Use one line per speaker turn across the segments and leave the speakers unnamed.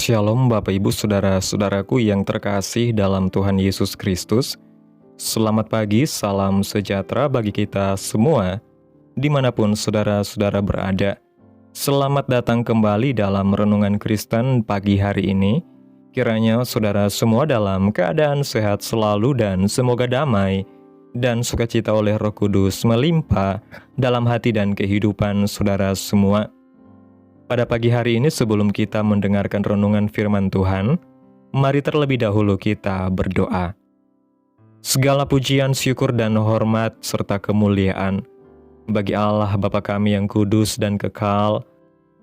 Shalom Bapak Ibu Saudara-saudaraku yang terkasih dalam Tuhan Yesus Kristus. Selamat pagi, salam sejahtera bagi kita semua, dimanapun saudara-saudara berada. Selamat datang kembali dalam Renungan Kristen pagi hari ini. Kiranya saudara semua dalam keadaan sehat selalu dan semoga damai dan sukacita oleh Roh Kudus melimpah dalam hati dan kehidupan saudara semua. Pada pagi hari ini sebelum kita mendengarkan renungan firman Tuhan, mari terlebih dahulu kita berdoa. Segala pujian, syukur, dan hormat serta kemuliaan bagi Allah Bapa kami yang kudus dan kekal,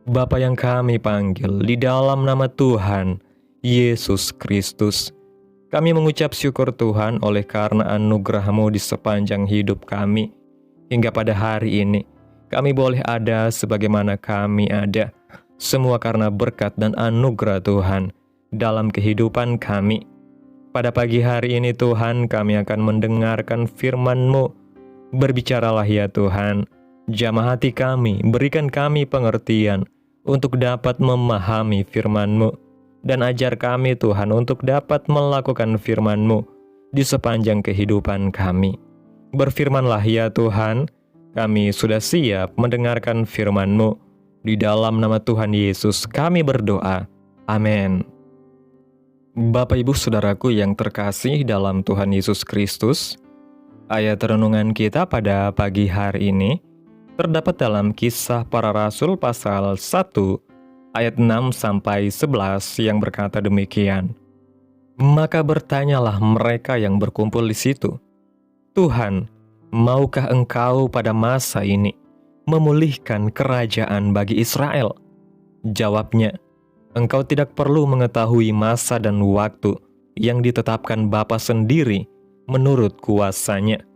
Bapa yang kami panggil di dalam nama Tuhan Yesus Kristus. Kami mengucap syukur Tuhan oleh karena anugerah-Mu di sepanjang hidup kami. Hingga pada hari ini, kami boleh ada sebagaimana kami ada, semua karena berkat dan anugerah Tuhan dalam kehidupan kami. Pada pagi hari ini Tuhan, kami akan mendengarkan firman-Mu. Berbicaralah ya Tuhan, jamah hati kami, berikan kami pengertian untuk dapat memahami firman-Mu. Dan ajar kami Tuhan untuk dapat melakukan firman-Mu di sepanjang kehidupan kami. Berfirmanlah ya Tuhan, kami sudah siap mendengarkan firman-Mu. Di dalam nama Tuhan Yesus kami berdoa. Amin. Bapak Ibu Saudaraku yang terkasih dalam Tuhan Yesus Kristus, ayat renungan kita pada pagi hari ini terdapat dalam Kisah Para Rasul pasal 1 ayat 6-11 yang berkata demikian. Maka bertanyalah mereka yang berkumpul di situ, Tuhan, maukah Engkau pada masa ini memulihkan kerajaan bagi Israel? Jawabnya, Engkau tidak perlu mengetahui masa dan waktu yang ditetapkan Bapa sendiri menurut kuasanya.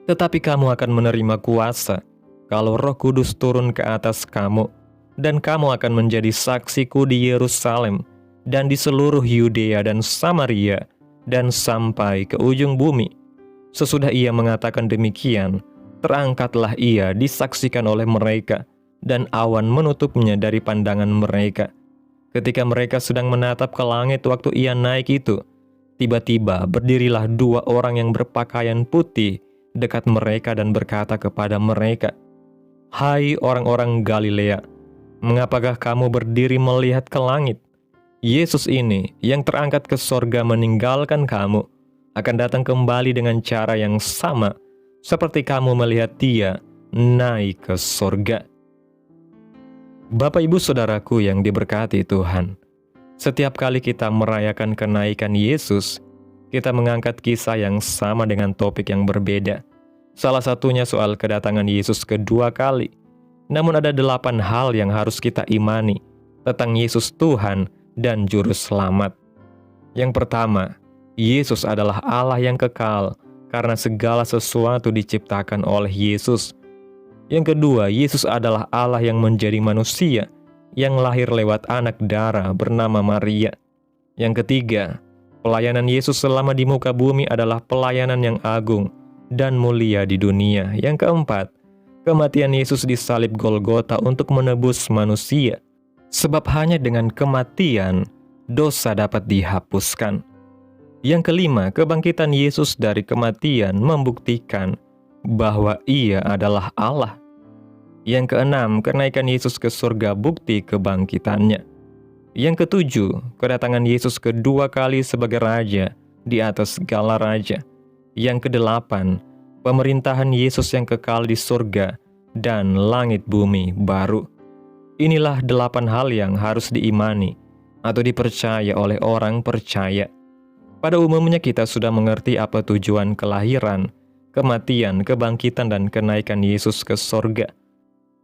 Tetapi kamu akan menerima kuasa kalau Roh Kudus turun ke atas kamu, dan kamu akan menjadi saksiku di Yerusalem dan di seluruh Yudea dan Samaria dan sampai ke ujung bumi. Sesudah ia mengatakan demikian, terangkatlah ia disaksikan oleh mereka, dan awan menutupnya dari pandangan mereka. Ketika mereka sedang menatap ke langit waktu ia naik itu, tiba-tiba berdirilah dua orang yang berpakaian putih dekat mereka dan berkata kepada mereka, Hai orang-orang Galilea, mengapakah kamu berdiri melihat ke langit? Yesus ini yang terangkat ke sorga meninggalkan kamu, akan datang kembali dengan cara yang sama, seperti kamu melihat dia naik ke sorga. Bapak Ibu Saudaraku yang diberkati Tuhan, setiap kali kita merayakan kenaikan Yesus, kita mengangkat kisah yang sama dengan topik yang berbeda. Salah satunya soal kedatangan Yesus kedua kali. Namun ada 8 hal yang harus kita imani tentang Yesus Tuhan dan Juru Selamat. Yang pertama, Yesus adalah Allah yang kekal karena segala sesuatu diciptakan oleh Yesus. Yang kedua, Yesus adalah Allah yang menjadi manusia yang lahir lewat anak darah bernama Maria. Yang ketiga, pelayanan Yesus selama di muka bumi adalah pelayanan yang agung dan mulia di dunia. Yang keempat, kematian Yesus di salib Golgota untuk menebus manusia. Sebab hanya dengan kematian, dosa dapat dihapuskan. Yang kelima, kebangkitan Yesus dari kematian membuktikan bahwa ia adalah Allah. Yang keenam, kenaikan Yesus ke surga bukti kebangkitannya. Yang ketujuh, kedatangan Yesus kedua kali sebagai Raja di atas segala raja. Yang kedelapan, pemerintahan Yesus yang kekal di surga dan langit bumi baru. Inilah 8 hal yang harus diimani atau dipercaya oleh orang percaya. Pada umumnya kita sudah mengerti apa tujuan kelahiran, kematian, kebangkitan, dan kenaikan Yesus ke sorga.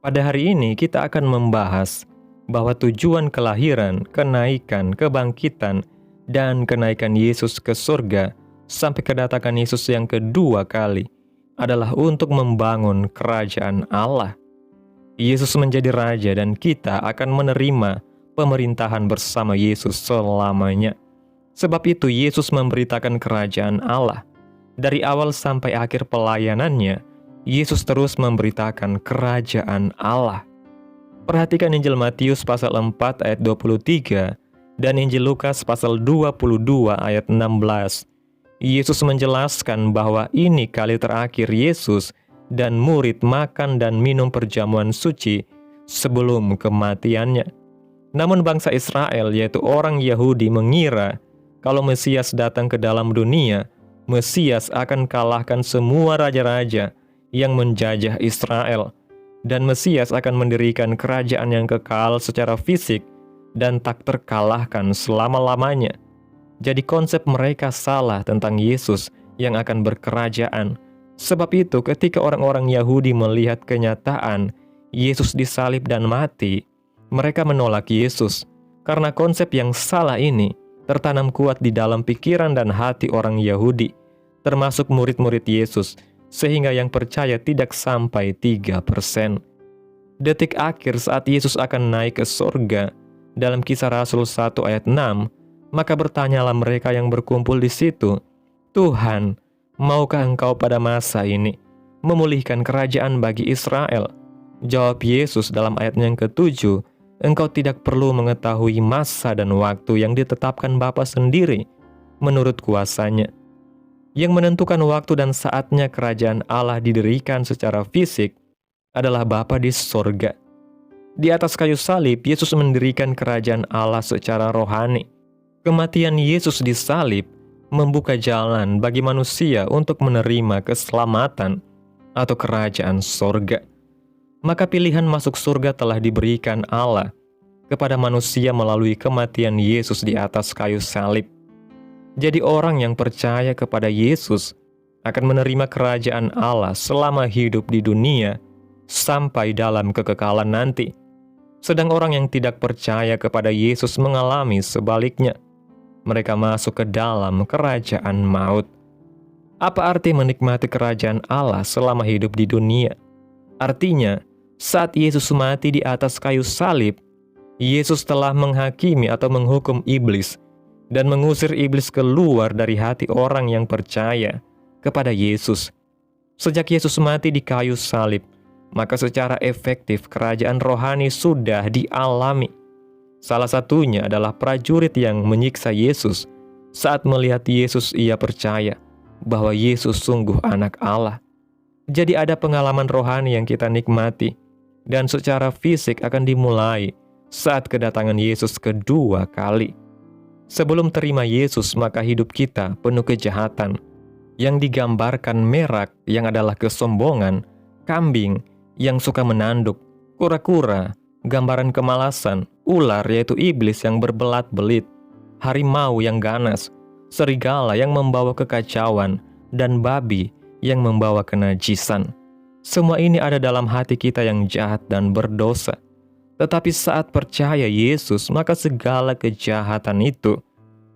Pada hari ini kita akan membahas bahwa tujuan kelahiran, kenaikan, kebangkitan, dan kenaikan Yesus ke sorga sampai kedatangan Yesus yang kedua kali adalah untuk membangun kerajaan Allah. Yesus menjadi Raja dan kita akan menerima pemerintahan bersama Yesus selamanya. Sebab itu Yesus memberitakan kerajaan Allah. Dari awal sampai akhir pelayanannya, Yesus terus memberitakan kerajaan Allah. Perhatikan Injil Matius pasal 4 ayat 23 Dan Injil Lukas pasal 22 ayat 16. Yesus menjelaskan bahwa ini kali terakhir Yesus dan murid makan dan minum perjamuan suci sebelum kematiannya. Namun bangsa Israel, yaitu orang Yahudi, mengira kalau Mesias datang ke dalam dunia, Mesias akan kalahkan semua raja-raja yang menjajah Israel, dan Mesias akan mendirikan kerajaan yang kekal secara fisik dan tak terkalahkan selama-lamanya. Jadi konsep mereka salah tentang Yesus yang akan berkerajaan. Sebab itu ketika orang-orang Yahudi melihat kenyataan Yesus disalib dan mati, mereka menolak Yesus. Karena konsep yang salah ini tertanam kuat di dalam pikiran dan hati orang Yahudi, termasuk murid-murid Yesus, sehingga yang percaya tidak sampai 3%. Detik akhir saat Yesus akan naik ke surga, dalam Kisah Rasul 1 ayat 6, maka bertanyalah mereka yang berkumpul di situ, "Tuhan, maukah Engkau pada masa ini memulihkan kerajaan bagi Israel?" Jawab Yesus dalam ayat yang ke-7, "Engkau tidak perlu mengetahui masa dan waktu yang ditetapkan Bapa sendiri menurut kuasanya." Yang menentukan waktu dan saatnya kerajaan Allah didirikan secara fisik adalah Bapa di sorga. Di atas kayu salib, Yesus mendirikan kerajaan Allah secara rohani. Kematian Yesus di salib membuka jalan bagi manusia untuk menerima keselamatan atau kerajaan sorga. Maka pilihan masuk surga telah diberikan Allah kepada manusia melalui kematian Yesus di atas kayu salib. Jadi orang yang percaya kepada Yesus akan menerima kerajaan Allah selama hidup di dunia sampai dalam kekekalan nanti. Sedang orang yang tidak percaya kepada Yesus mengalami sebaliknya. Mereka masuk ke dalam kerajaan maut. Apa arti menikmati kerajaan Allah selama hidup di dunia? Artinya, saat Yesus mati di atas kayu salib, Yesus telah menghakimi atau menghukum iblis dan mengusir iblis keluar dari hati orang yang percaya kepada Yesus. Sejak Yesus mati di kayu salib, maka secara efektif kerajaan rohani sudah dialami. Salah satunya adalah prajurit yang menyiksa Yesus. Saat melihat Yesus, ia percaya bahwa Yesus sungguh anak Allah. Jadi ada pengalaman rohani yang kita nikmati, dan secara fisik akan dimulai saat kedatangan Yesus kedua kali. Sebelum terima Yesus, maka hidup kita penuh kejahatan, yang digambarkan merak yang adalah kesombongan, kambing yang suka menanduk, kura-kura, gambaran kemalasan, ular yaitu iblis yang berbelat-belit, harimau yang ganas, serigala yang membawa kekacauan, dan babi yang membawa kenajisan. Semua ini ada dalam hati kita yang jahat dan berdosa. Tetapi saat percaya Yesus, maka segala kejahatan itu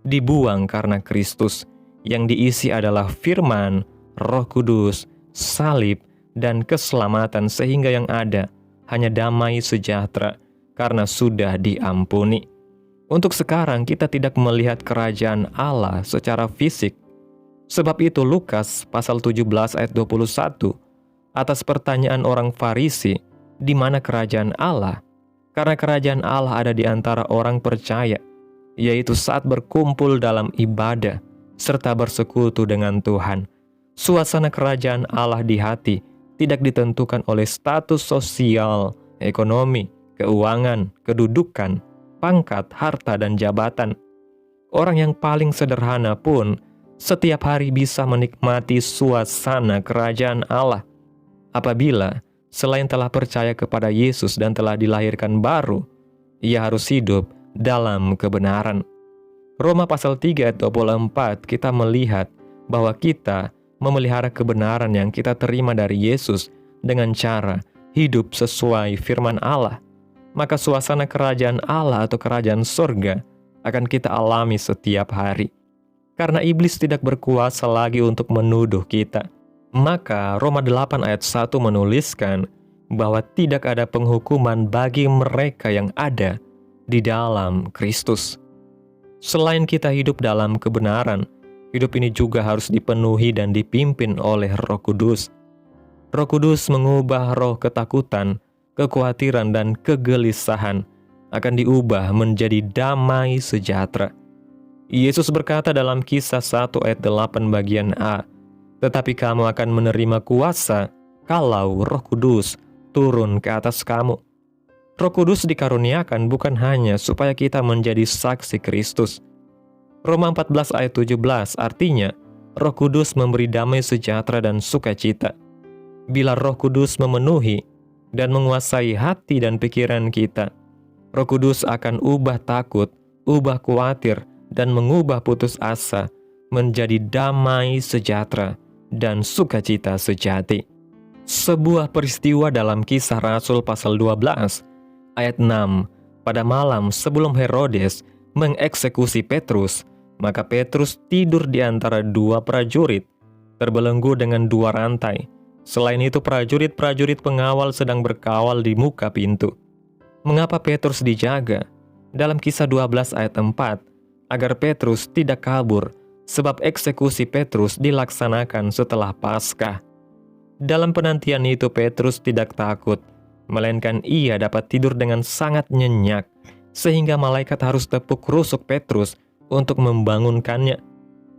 dibuang karena Kristus, yang diisi adalah firman, Roh Kudus, salib, dan keselamatan, sehingga yang ada hanya damai sejahtera karena sudah diampuni. Untuk sekarang kita tidak melihat kerajaan Allah secara fisik. Sebab itu Lukas pasal 17 ayat 21, atas pertanyaan orang Farisi, di mana kerajaan Allah? Karena kerajaan Allah ada di antara orang percaya, yaitu saat berkumpul dalam ibadah serta bersekutu dengan Tuhan. Suasana kerajaan Allah di hati tidak ditentukan oleh status sosial, ekonomi, keuangan, kedudukan, pangkat, harta, dan jabatan. Orang yang paling sederhana pun setiap hari bisa menikmati suasana kerajaan Allah apabila selain telah percaya kepada Yesus dan telah dilahirkan baru, ia harus hidup dalam kebenaran. Roma pasal 3 ayat 24 kita melihat bahwa kita memelihara kebenaran yang kita terima dari Yesus dengan cara hidup sesuai firman Allah. Maka suasana kerajaan Allah atau kerajaan surga akan kita alami setiap hari. Karena iblis tidak berkuasa lagi untuk menuduh kita. Maka Roma 8 ayat 1 menuliskan bahwa tidak ada penghukuman bagi mereka yang ada di dalam Kristus. Selain kita hidup dalam kebenaran, hidup ini juga harus dipenuhi dan dipimpin oleh Roh Kudus. Roh Kudus mengubah roh ketakutan, kekhawatiran, dan kegelisahan akan diubah menjadi damai sejahtera. Yesus berkata dalam Kisah 1 ayat 8 bagian A, "Tetapi kamu akan menerima kuasa kalau Roh Kudus turun ke atas kamu." Roh Kudus dikaruniakan bukan hanya supaya kita menjadi saksi Kristus. Roma 14 ayat 17 artinya, Roh Kudus memberi damai sejahtera dan sukacita. Bila Roh Kudus memenuhi dan menguasai hati dan pikiran kita, Roh Kudus akan ubah takut, ubah khawatir, dan mengubah putus asa menjadi damai sejahtera dan sukacita sejati. Sebuah peristiwa dalam Kisah Rasul pasal 12 ayat 6, pada malam sebelum Herodes mengeksekusi Petrus, maka Petrus tidur di antara dua prajurit, terbelenggu dengan dua rantai. Selain itu, prajurit-prajurit pengawal sedang berkawal di muka pintu. Mengapa Petrus dijaga? Dalam Kisah 12 ayat 4, agar Petrus tidak kabur, sebab eksekusi Petrus dilaksanakan setelah Paskah. Dalam penantian itu Petrus tidak takut, melainkan ia dapat tidur dengan sangat nyenyak, sehingga malaikat harus tepuk rusuk Petrus untuk membangunkannya.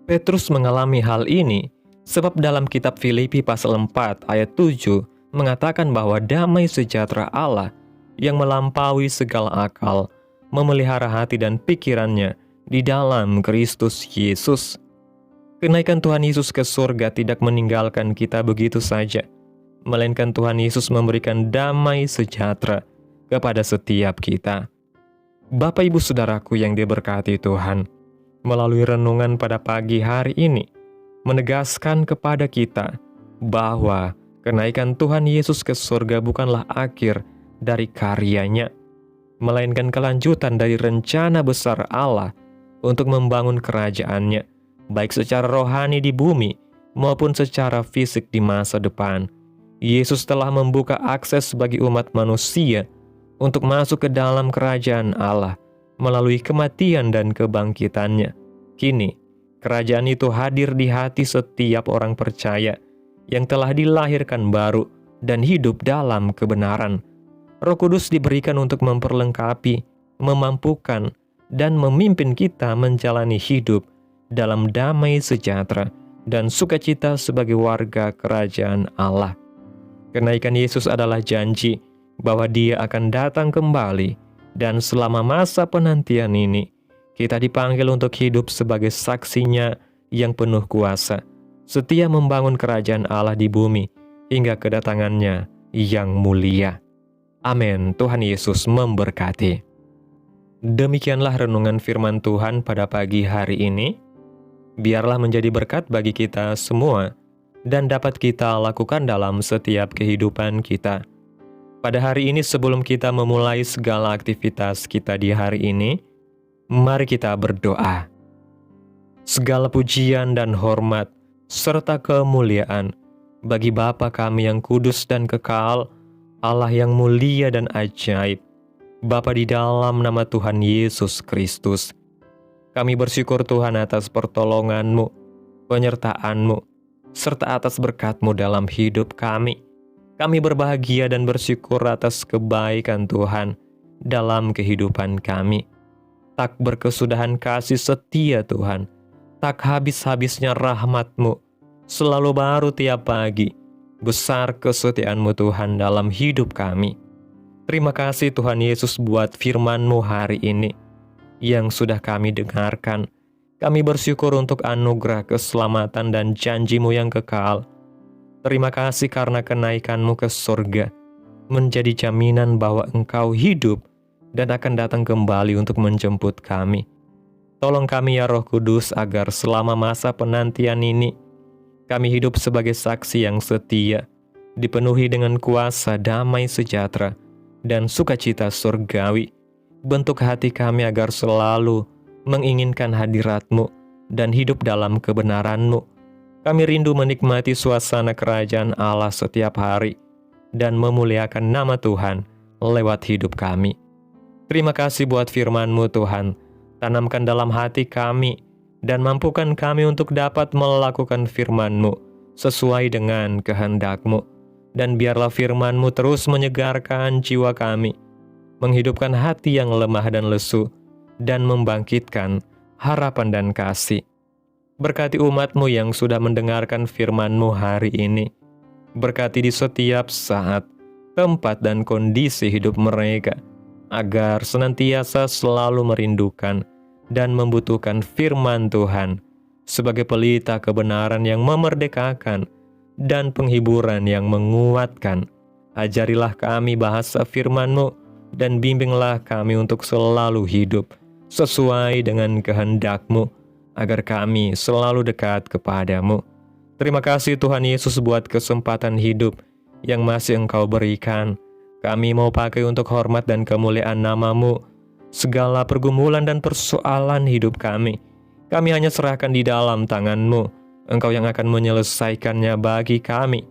Petrus mengalami hal ini, sebab dalam kitab Filipi pasal 4 ayat 7 mengatakan bahwa damai sejahtera Allah yang melampaui segala akal memelihara hati dan pikirannya di dalam Kristus Yesus. Kenaikan Tuhan Yesus ke surga tidak meninggalkan kita begitu saja, melainkan Tuhan Yesus memberikan damai sejahtera kepada setiap kita. Bapak Ibu Saudaraku yang diberkati Tuhan, melalui renungan pada pagi hari ini, menegaskan kepada kita bahwa kenaikan Tuhan Yesus ke surga bukanlah akhir dari karyanya, melainkan kelanjutan dari rencana besar Allah untuk membangun kerajaannya, baik secara rohani di bumi maupun secara fisik di masa depan. Yesus telah membuka akses bagi umat manusia untuk masuk ke dalam kerajaan Allah melalui kematian dan kebangkitannya. Kini, kerajaan itu hadir di hati setiap orang percaya yang telah dilahirkan baru dan hidup dalam kebenaran. Roh Kudus diberikan untuk memperlengkapi, memampukan, dan memimpin kita menjalani hidup dalam damai sejahtera dan sukacita sebagai warga kerajaan Allah. Kenaikan Yesus adalah janji bahwa Dia akan datang kembali, dan selama masa penantian ini, kita dipanggil untuk hidup sebagai saksinya yang penuh kuasa, setia membangun kerajaan Allah di bumi hingga kedatangannya yang mulia. Amin. Tuhan Yesus memberkati. Demikianlah renungan firman Tuhan pada pagi hari ini. Biarlah menjadi berkat bagi kita semua dan dapat kita lakukan dalam setiap kehidupan kita. Pada hari ini sebelum kita memulai segala aktivitas kita di hari ini, mari kita berdoa. Segala pujian dan hormat serta kemuliaan bagi Bapa kami yang kudus dan kekal, Allah yang mulia dan ajaib, Bapa di dalam nama Tuhan Yesus Kristus. Kami bersyukur Tuhan atas pertolongan-Mu, penyertaan-Mu, serta atas berkat-Mu dalam hidup kami. Kami berbahagia dan bersyukur atas kebaikan Tuhan dalam kehidupan kami. Tak berkesudahan kasih setia Tuhan, tak habis-habisnya rahmat-Mu, selalu baru tiap pagi. Besar kesetiaan-Mu Tuhan dalam hidup kami. Terima kasih Tuhan Yesus buat firman-Mu hari ini yang sudah kami dengarkan. Kami bersyukur untuk anugerah keselamatan dan janji-Mu yang kekal. Terima kasih karena kenaikan-Mu ke surga menjadi jaminan bahwa Engkau hidup dan akan datang kembali untuk menjemput kami. Tolong kami ya Roh Kudus agar selama masa penantian ini kami hidup sebagai saksi yang setia, dipenuhi dengan kuasa damai sejahtera dan sukacita surgawi. Bentuk hati kami agar selalu menginginkan hadirat-Mu dan hidup dalam kebenaran-Mu. Kami rindu menikmati suasana kerajaan Allah setiap hari dan memuliakan nama Tuhan lewat hidup kami. Terima kasih buat firman-Mu Tuhan. Tanamkan dalam hati kami dan mampukan kami untuk dapat melakukan firman-Mu sesuai dengan kehendak-Mu. Dan biarlah firman-Mu terus menyegarkan jiwa kami, menghidupkan hati yang lemah dan lesu, dan membangkitkan harapan dan kasih. Berkati umat-Mu yang sudah mendengarkan firman-Mu hari ini. Berkati di setiap saat, tempat, dan kondisi hidup mereka, agar senantiasa selalu merindukan dan membutuhkan firman Tuhan sebagai pelita kebenaran yang memerdekakan dan penghiburan yang menguatkan. Ajarilah kami bahasa firman-Mu dan bimbinglah kami untuk selalu hidup sesuai dengan kehendak-Mu, agar kami selalu dekat kepadamu. Terima kasih Tuhan Yesus buat kesempatan hidup yang masih Engkau berikan. Kami mau pakai untuk hormat dan kemuliaan nama-Mu. Segala pergumulan dan persoalan hidup kami hanya serahkan di dalam tangan-Mu. Engkau yang akan menyelesaikannya bagi kami.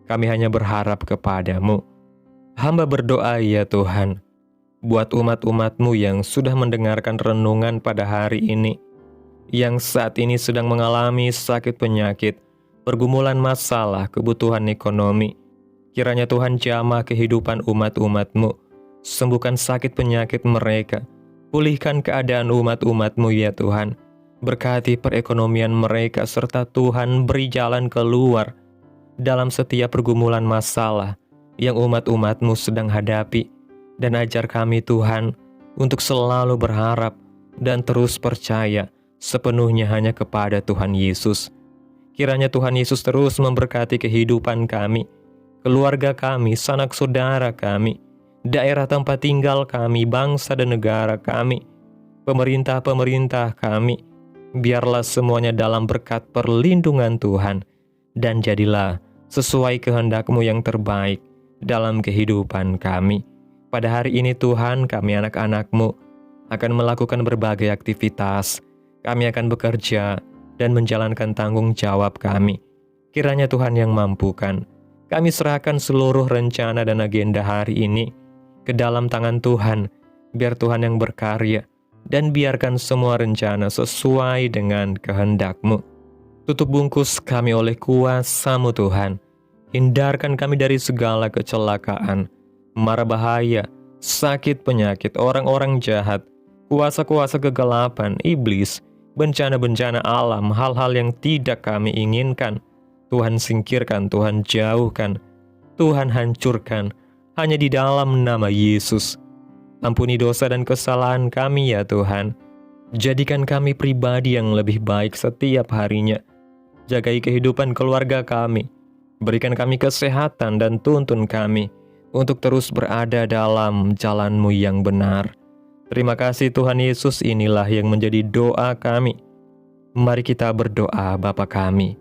Kami hanya berharap kepadamu. Hamba berdoa ya Tuhan, buat umat-umat-Mu yang sudah mendengarkan renungan pada hari ini, yang saat ini sedang mengalami sakit penyakit, pergumulan masalah, kebutuhan ekonomi. Kiranya Tuhan jamah kehidupan umat-umat-Mu, sembuhkan sakit penyakit mereka, pulihkan keadaan umat-umat-Mu ya Tuhan, berkati perekonomian mereka, serta Tuhan beri jalan keluar dalam setiap pergumulan masalah yang umat-umat-Mu sedang hadapi, dan ajar kami Tuhan untuk selalu berharap dan terus percaya sepenuhnya hanya kepada Tuhan Yesus. Kiranya Tuhan Yesus terus memberkati kehidupan kami, keluarga kami, sanak saudara kami, daerah tempat tinggal kami, bangsa dan negara kami, pemerintah-pemerintah kami. Biarlah semuanya dalam berkat perlindungan Tuhan, dan jadilah sesuai kehendak-Mu yang terbaik dalam kehidupan kami. Pada hari ini Tuhan, kami anak-anak-Mu akan melakukan berbagai aktivitas. Kami akan bekerja dan menjalankan tanggung jawab kami. Kiranya Tuhan yang mampukan. Kami serahkan seluruh rencana dan agenda hari ini ke dalam tangan Tuhan, biar Tuhan yang berkarya, dan biarkan semua rencana sesuai dengan kehendak-Mu. Tutup bungkus kami oleh kuasa-Mu Tuhan. Hindarkan kami dari segala kecelakaan, mara bahaya, sakit penyakit, orang-orang jahat, kuasa-kuasa kegelapan, iblis, bencana-bencana alam, hal-hal yang tidak kami inginkan. Tuhan singkirkan, Tuhan jauhkan, Tuhan hancurkan, hanya di dalam nama Yesus. Ampuni dosa dan kesalahan kami ya Tuhan. Jadikan kami pribadi yang lebih baik setiap harinya. Jagai kehidupan keluarga kami. Berikan kami kesehatan dan tuntun kami untuk terus berada dalam jalan-Mu yang benar. Terima kasih Tuhan Yesus, inilah yang menjadi doa kami. Mari kita berdoa. Bapa kami.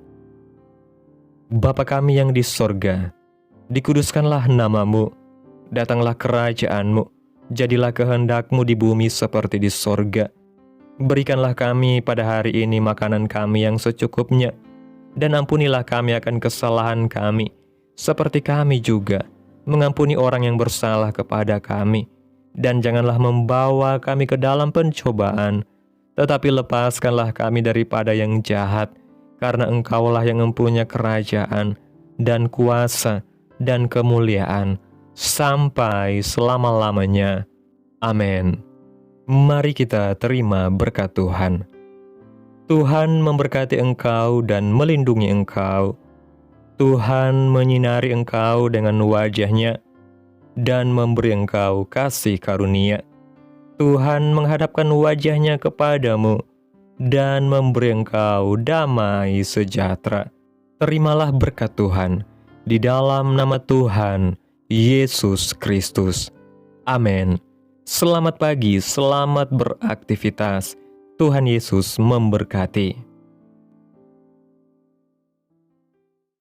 Bapa kami yang di sorga, dikuduskanlah nama-Mu, datanglah kerajaan-Mu, jadilah kehendak-Mu di bumi seperti di sorga. Berikanlah kami pada hari ini makanan kami yang secukupnya, dan ampunilah kami akan kesalahan kami, seperti kami juga mengampuni orang yang bersalah kepada kami. Dan janganlah membawa kami ke dalam pencobaan, tetapi lepaskanlah kami daripada yang jahat, karena Engkaulah yang mempunyai kerajaan, dan kuasa, dan kemuliaan, sampai selama-lamanya. Amin. Mari kita terima berkat Tuhan. Tuhan memberkati engkau dan melindungi engkau. Tuhan menyinari engkau dengan wajah-Nya, dan memberi engkau kasih karunia. Tuhan menghadapkan wajah-Nya kepadamu, dan memberi engkau damai sejahtera. Terimalah berkat Tuhan di dalam nama Tuhan Yesus Kristus. Amin. Selamat pagi, selamat beraktivitas. Tuhan Yesus memberkati.